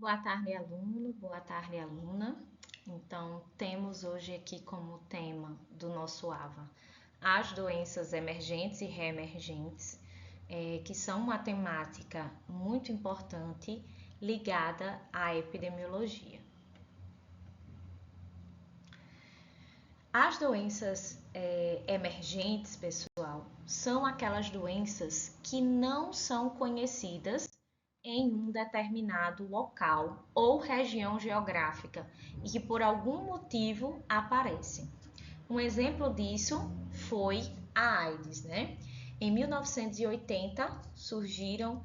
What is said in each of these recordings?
Boa tarde, aluno. Boa tarde, aluna. Então, temos hoje aqui como tema do nosso AVA as doenças emergentes e reemergentes, que são uma temática muito importante ligada à epidemiologia. As doenças emergentes, pessoal, são aquelas doenças que não são conhecidas em um determinado local ou região geográfica e que por algum motivo aparecem. Um exemplo disso foi a AIDS, né? Em 1980 surgiram,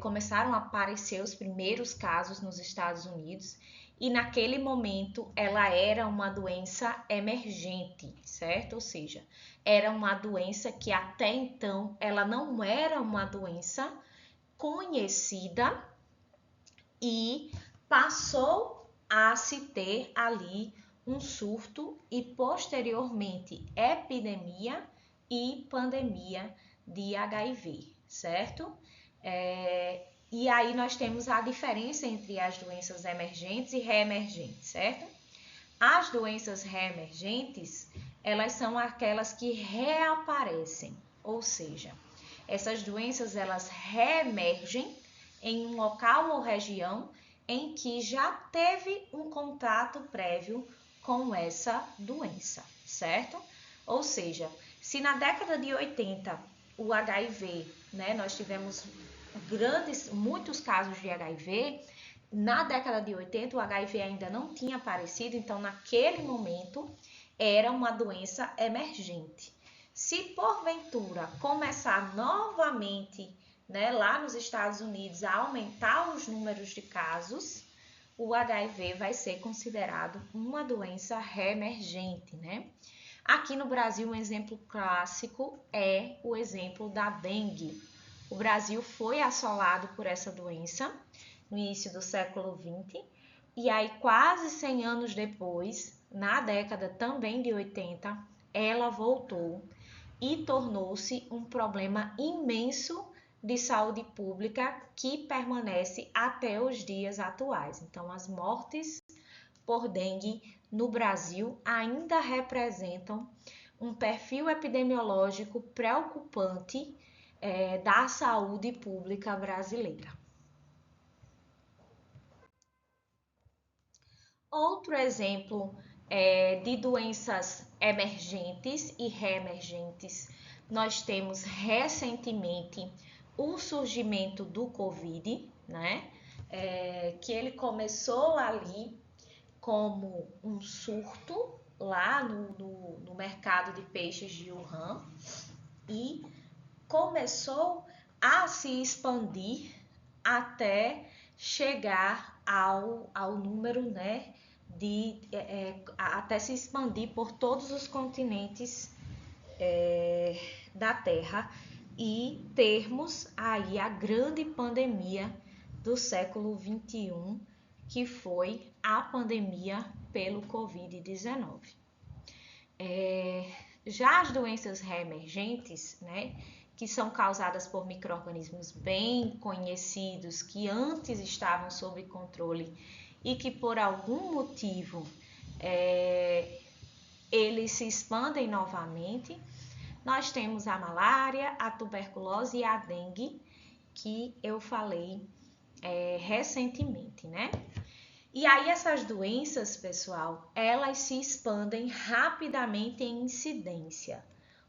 começaram a aparecer os primeiros casos nos Estados Unidos e naquele momento ela era uma doença emergente, certo? Ou seja, era uma doença que até então ela não era uma doença conhecida e passou a se ter ali um surto e posteriormente epidemia e pandemia de HIV, certo? E aí nós temos a diferença entre as doenças emergentes e reemergentes, certo? As doenças reemergentes, elas são aquelas que reaparecem, ou seja, essas doenças elas reemergem em um local ou região em que já teve um contato prévio com essa doença, certo? Ou seja, se na década de 80 o HIV, nós tivemos muitos casos de HIV, na década de 80 o HIV ainda não tinha aparecido, então naquele momento era uma doença emergente. Se porventura começar novamente, lá nos Estados Unidos a aumentar os números de casos, o HIV vai ser considerado uma doença reemergente, né? Aqui no Brasil, um exemplo clássico é o exemplo da dengue. O Brasil foi assolado por essa doença no início do século XX, e aí quase 100 anos depois, na década também de 80, ela voltou e tornou-se um problema imenso de saúde pública que permanece até os dias atuais. Então, as mortes por dengue no Brasil ainda representam um perfil epidemiológico preocupante da saúde pública brasileira. Outro exemplo de doenças emergentes e reemergentes, nós temos recentemente o surgimento do Covid, né? Que ele começou ali como um surto lá no mercado de peixes de Wuhan e começou a se expandir até chegar ao número, até se expandir por todos os continentes da Terra e termos aí a grande pandemia do século 21, que foi a pandemia pelo Covid-19. Já as doenças reemergentes, que são causadas por micro-organismos bem conhecidos, que antes estavam sob controle e que por algum motivo eles se expandem novamente, nós temos a malária, a tuberculose e a dengue, que eu falei recentemente, né? E aí essas doenças, pessoal, elas se expandem rapidamente em incidência.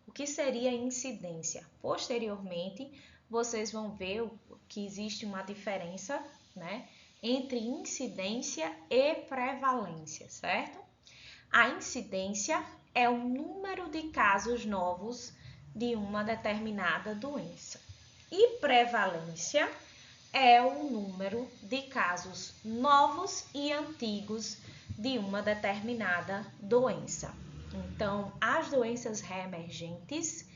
O que seria incidência? Posteriormente, vocês vão ver que existe uma diferença, entre incidência e prevalência, certo? A incidência é o número de casos novos de uma determinada doença. E prevalência é o número de casos novos e antigos de uma determinada doença. Então, as doenças reemergentes,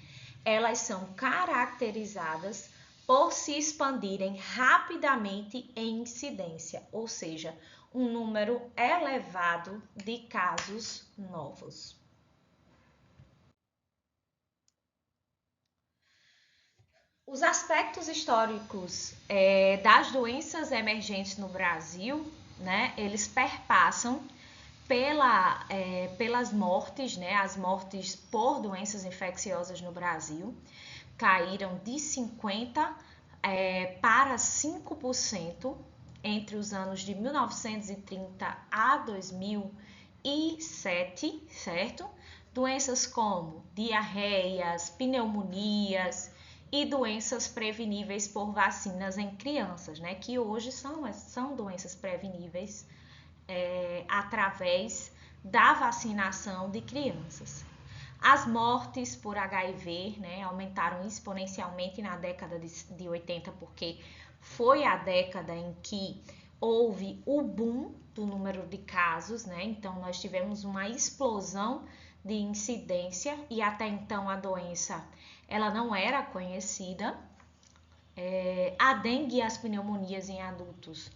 elas são caracterizadas por se expandirem rapidamente em incidência, ou seja, um número elevado de casos novos. Os aspectos históricos das doenças emergentes no Brasil, né, eles perpassam pelas mortes, né, as mortes por doenças infecciosas no Brasil caíram de 50% para 5% entre os anos de 1930 a 2007, certo? Doenças como diarreias, pneumonias e doenças preveníveis por vacinas em crianças, né? Que hoje são doenças preveníveis através da vacinação de crianças. As mortes por HIV, né, aumentaram exponencialmente na década de 80, porque foi a década em que houve o boom do número de casos, né? Então nós tivemos uma explosão de incidência e até então a doença ela não era conhecida. A dengue e as pneumonias em adultos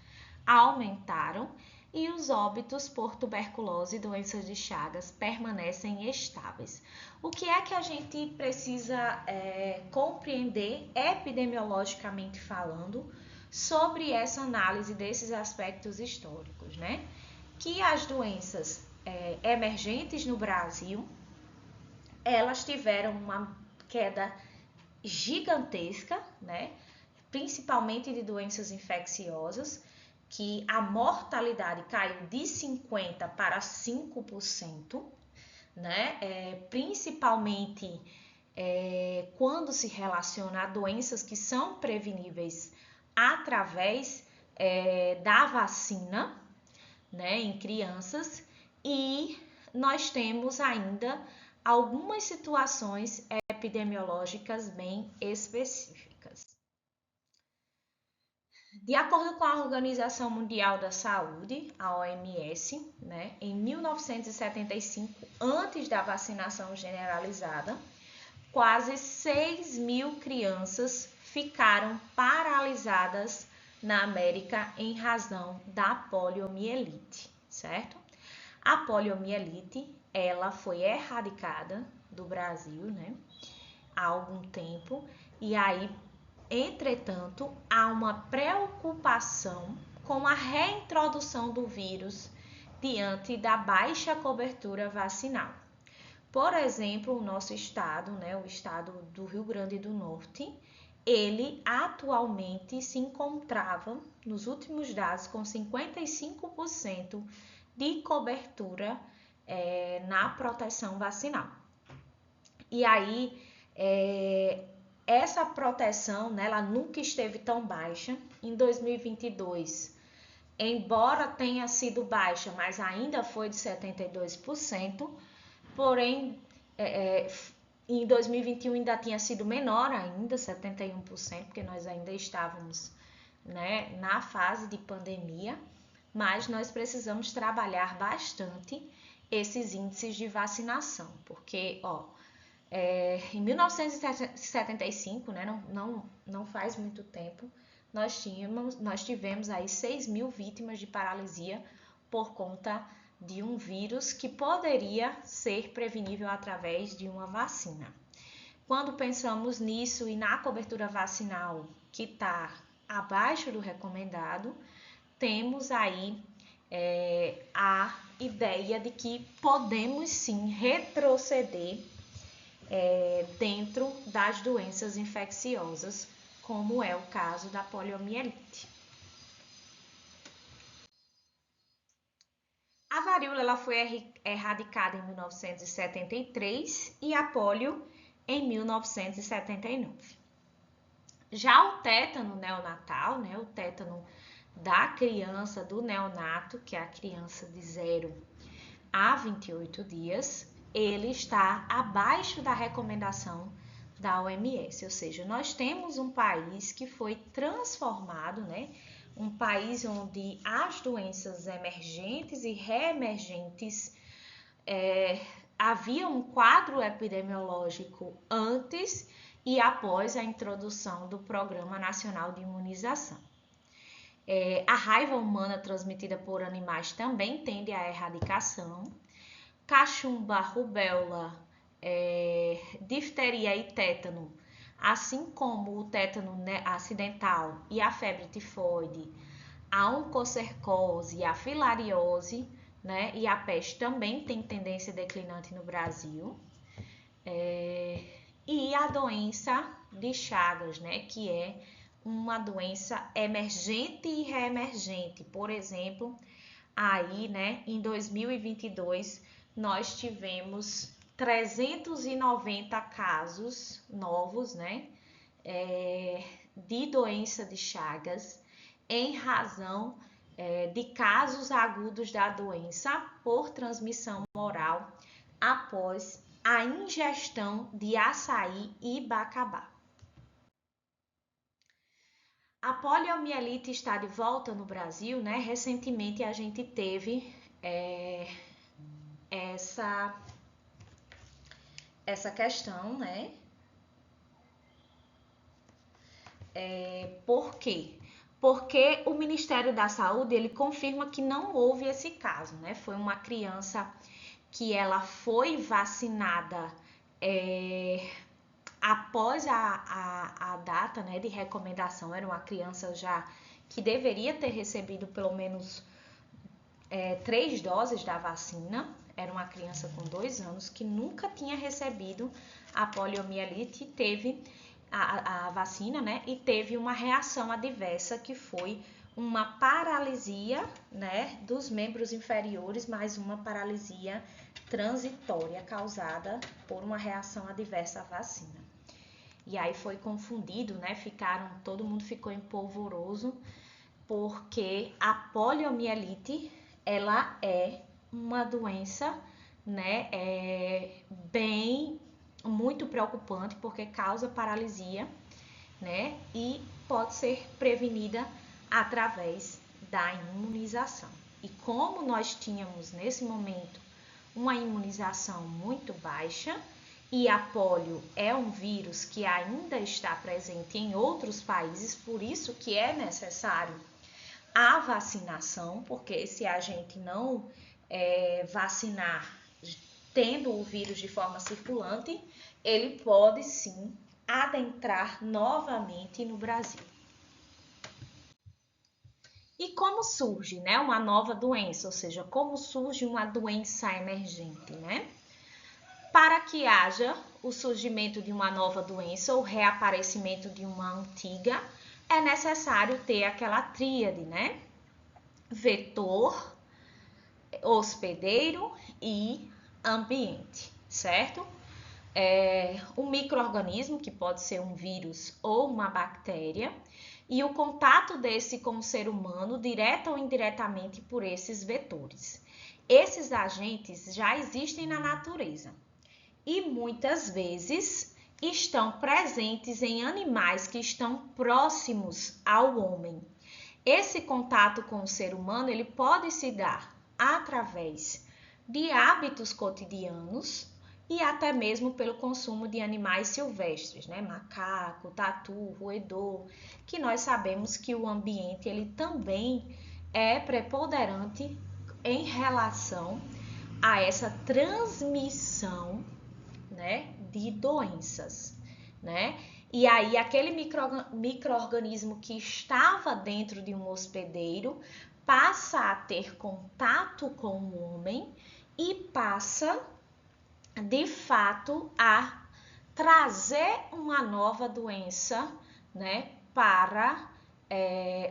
aumentaram e os óbitos por tuberculose e doenças de Chagas permanecem estáveis. O que é que a gente precisa compreender epidemiologicamente falando sobre essa análise desses aspectos históricos, né? Que as doenças emergentes no Brasil, elas tiveram uma queda gigantesca, né? Principalmente de doenças infecciosas, que a mortalidade caiu de 50% para 5%, né? Principalmente quando se relaciona a doenças que são preveníveis através da vacina, né, em crianças, e nós temos ainda algumas situações epidemiológicas bem específicas. De acordo com a Organização Mundial da Saúde, a OMS, né, em 1975, antes da vacinação generalizada, quase 6.000 crianças ficaram paralisadas na América em razão da poliomielite, certo? A poliomielite, ela foi erradicada do Brasil, né, há algum tempo, e aí, entretanto, há uma preocupação com a reintrodução do vírus diante da baixa cobertura vacinal. Por exemplo, o nosso estado, né, o estado do Rio Grande do Norte, ele atualmente se encontrava, nos últimos dados, com 55% de cobertura na proteção vacinal. E aí, essa proteção, né, ela nunca esteve tão baixa. Em 2022, embora tenha sido baixa, mas ainda foi de 72%, porém, em 2021 ainda tinha sido menor ainda, 71%, porque nós ainda estávamos, né, na fase de pandemia, mas nós precisamos trabalhar bastante esses índices de vacinação, porque, em 1975, né, não faz muito tempo, nós tivemos aí 6.000 vítimas de paralisia por conta de um vírus que poderia ser prevenível através de uma vacina. Quando pensamos nisso e na cobertura vacinal que está abaixo do recomendado, temos aí a ideia de que podemos sim retroceder dentro das doenças infecciosas, como é o caso da poliomielite. A varíola ela foi erradicada em 1973 e a polio em 1979. Já o tétano neonatal, né, o tétano da criança, do neonato, que é a criança de 0 a 28 dias, ele está abaixo da recomendação da OMS, ou seja, nós temos um país que foi transformado, né, um país onde as doenças emergentes e reemergentes havia um quadro epidemiológico antes e após a introdução do Programa Nacional de Imunização. A raiva humana transmitida por animais também tende à erradicação. Cachumba, rubéola, difteria e tétano assim como o tétano, né, acidental e a febre tifoide, a oncocercose e a filariose, né, e a peste também tem tendência declinante no Brasil. E a doença de Chagas, né, que é uma doença emergente e reemergente. Por exemplo, aí, né, em 2022, nós tivemos 390 casos novos, né, de doença de Chagas, em razão de casos agudos da doença por transmissão oral após a ingestão de açaí e bacabá. A poliomielite está de volta no Brasil, né? Recentemente a gente teve essa questão, né? Por quê? Porque o Ministério da Saúde, ele confirma que não houve esse caso, né? Foi uma criança que ela foi vacinada após a data, né, de recomendação. Era uma criança já que deveria ter recebido pelo menos 3 doses da vacina. Era uma criança com 2 anos que nunca tinha recebido a poliomielite, teve a vacina, né, e teve uma reação adversa que foi uma paralisia, né, dos membros inferiores, mais uma paralisia transitória causada por uma reação adversa à vacina. E aí foi confundido, né? Todo mundo ficou em polvoroso, porque a poliomielite, ela é uma doença, né, muito preocupante, porque causa paralisia, né, e pode ser prevenida através da imunização. E como nós tínhamos nesse momento uma imunização muito baixa, e a polio é um vírus que ainda está presente em outros países, por isso que é necessário a vacinação, porque se a gente não vacinar tendo o vírus de forma circulante, ele pode sim adentrar novamente no Brasil. E como surge, né, uma nova doença, ou seja, como surge uma doença emergente, né? Para que haja o surgimento de uma nova doença ou reaparecimento de uma antiga, é necessário ter aquela tríade, né? Vetor, hospedeiro e ambiente, certo? O micro-organismo, que pode ser um vírus ou uma bactéria, e o contato desse com o ser humano, direta ou indiretamente por esses vetores. Esses agentes já existem na natureza e muitas vezes estão presentes em animais que estão próximos ao homem. Esse contato com o ser humano, ele pode se dar através de hábitos cotidianos e até mesmo pelo consumo de animais silvestres, né? Macaco, tatu, roedor, que nós sabemos que o ambiente ele também é preponderante em relação a essa transmissão, né, de doenças, né? E aí aquele micro-organismo que estava dentro de um hospedeiro passa a ter contato com o homem e passa, de fato, a trazer uma nova doença, né, para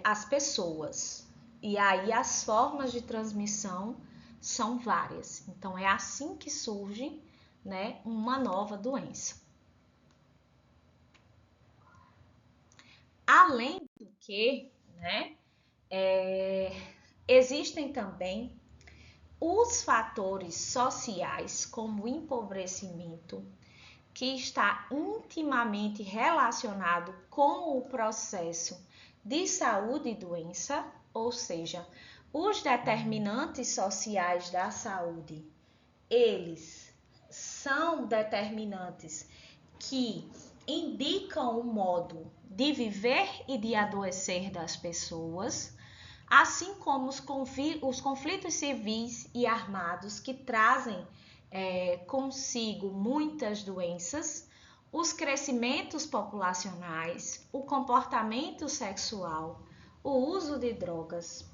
as pessoas. E aí as formas de transmissão são várias. Então é assim que surge, né, uma nova doença. Além do que, né, existem também os fatores sociais, como o empobrecimento, que está intimamente relacionado com o processo de saúde e doença, ou seja, os determinantes sociais da saúde, eles são determinantes que indicam o modo de viver e de adoecer das pessoas, assim como os conflitos civis e armados que trazem consigo muitas doenças, os crescimentos populacionais, o comportamento sexual, o uso de drogas,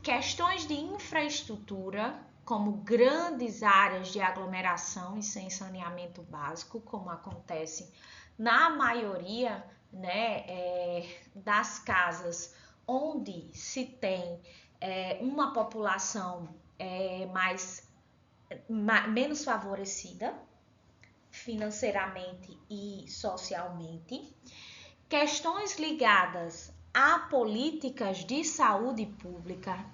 questões de infraestrutura, como grandes áreas de aglomeração e sem saneamento básico, como acontece na maioria, né, das casas onde se tem uma população menos favorecida financeiramente e socialmente, questões ligadas a políticas de saúde pública,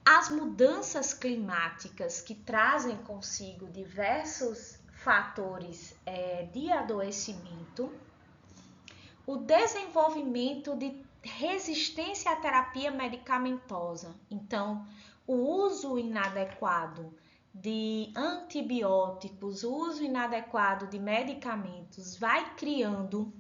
as mudanças climáticas que trazem consigo diversos fatores de adoecimento, o desenvolvimento de resistência à terapia medicamentosa, então o uso inadequado de antibióticos, o uso inadequado de medicamentos vai criando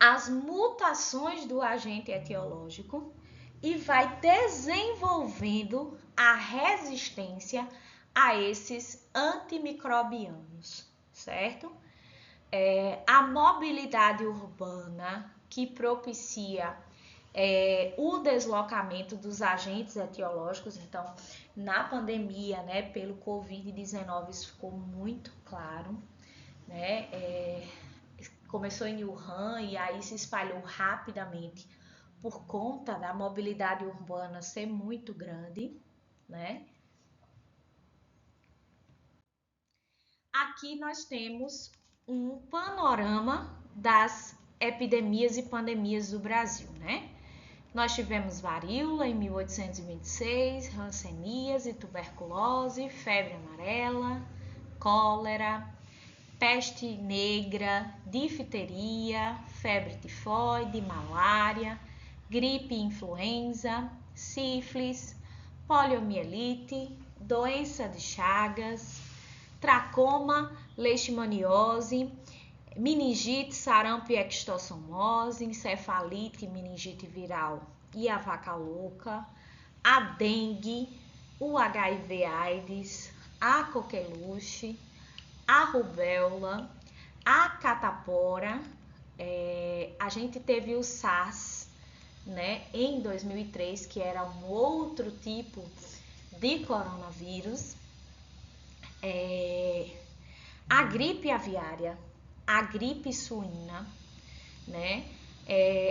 as mutações do agente etiológico e vai desenvolvendo a resistência a esses antimicrobianos, certo? A mobilidade urbana que propicia o deslocamento dos agentes etiológicos. Então, na pandemia, né, pelo Covid-19, isso ficou muito claro, né? Começou em Wuhan e aí se espalhou rapidamente por conta da mobilidade urbana ser muito grande, né? Aqui nós temos um panorama das epidemias e pandemias do Brasil, né? Nós tivemos varíola em 1826, hanseníase, tuberculose, febre amarela, cólera, peste negra, difteria, febre tifoide, malária, gripe influenza, sífilis, poliomielite, doença de Chagas, tracoma, leishmaniose, meningite, sarampo e extossomose, encefalite, meningite viral e a vaca louca, a dengue, o HIV/AIDS, a coqueluche, a rubéola, a catapora, a gente teve o SARS, né, em 2003, que era um outro tipo de coronavírus, a gripe aviária, a gripe suína, né,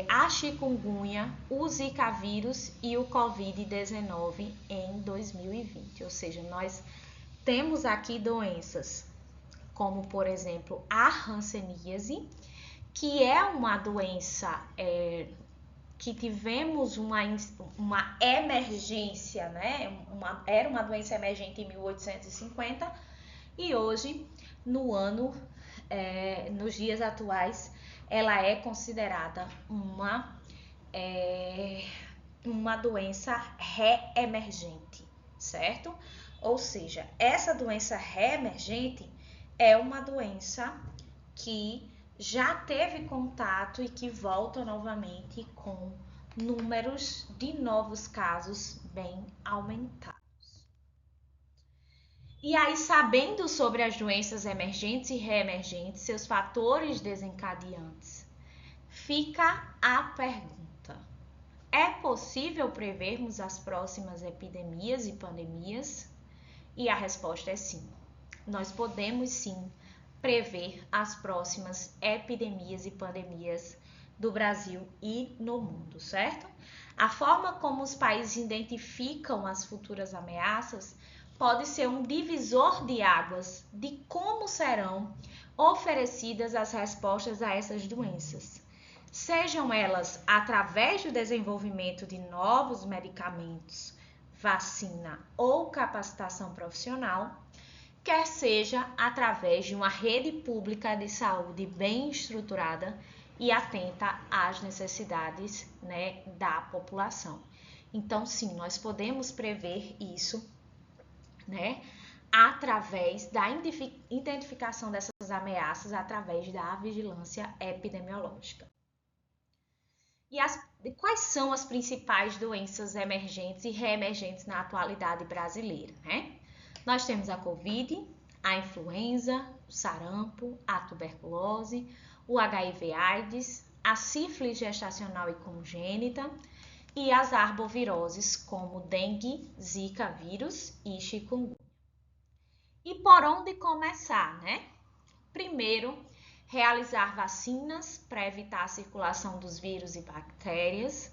a chikungunya, o zika vírus e o Covid-19 em 2020. Ou seja, nós temos aqui doenças como, por exemplo, a hanseníase, que é uma doença que tivemos uma emergência, né? Era uma doença emergente em 1850 e hoje, nos dias atuais, ela é considerada uma doença reemergente, certo? Ou seja, essa doença reemergente é uma doença que já teve contato e que volta novamente com números de novos casos bem aumentados. E aí, sabendo sobre as doenças emergentes e reemergentes, seus fatores desencadeantes, fica a pergunta: é possível prevermos as próximas epidemias e pandemias? E a resposta é sim. Nós podemos sim prever as próximas epidemias e pandemias do Brasil e no mundo, certo? A forma como os países identificam as futuras ameaças pode ser um divisor de águas de como serão oferecidas as respostas a essas doenças. Sejam elas através do desenvolvimento de novos medicamentos, vacina ou capacitação profissional, quer seja através de uma rede pública de saúde bem estruturada e atenta às necessidades, né, da população. Então, sim, nós podemos prever isso, né, através da identificação dessas ameaças, através da vigilância epidemiológica. E quais são as principais doenças emergentes e reemergentes na atualidade brasileira, né? Nós temos a Covid, a influenza, o sarampo, a tuberculose, o HIV/AIDS, a sífilis gestacional e congênita e as arboviroses como dengue, zika vírus e chikungunya. E por onde começar, né? Primeiro, realizar vacinas para evitar a circulação dos vírus e bactérias,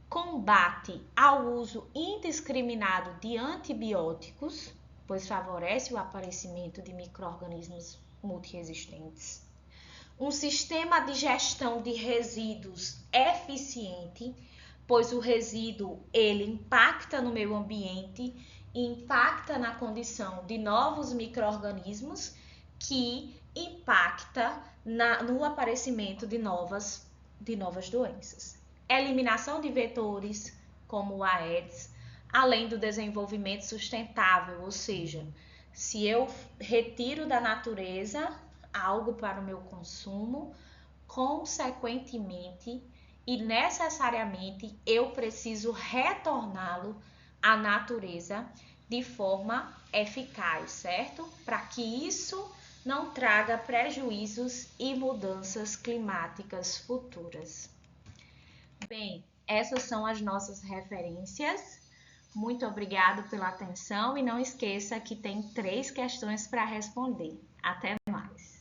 combate ao uso indiscriminado de antibióticos, pois favorece o aparecimento de micro-organismos multiresistentes, um sistema de gestão de resíduos eficiente, pois o resíduo ele impacta no meio ambiente e impacta na condição de novos micro-organismos que impacta no aparecimento de novas doenças. Eliminação de vetores, como o Aedes, além do desenvolvimento sustentável, ou seja, se eu retiro da natureza algo para o meu consumo, consequentemente e necessariamente eu preciso retorná-lo à natureza de forma eficaz, certo? Para que isso não traga prejuízos e mudanças climáticas futuras. Bem, essas são as nossas referências. Muito obrigado pela atenção e não esqueça que tem 3 questões para responder. Até mais!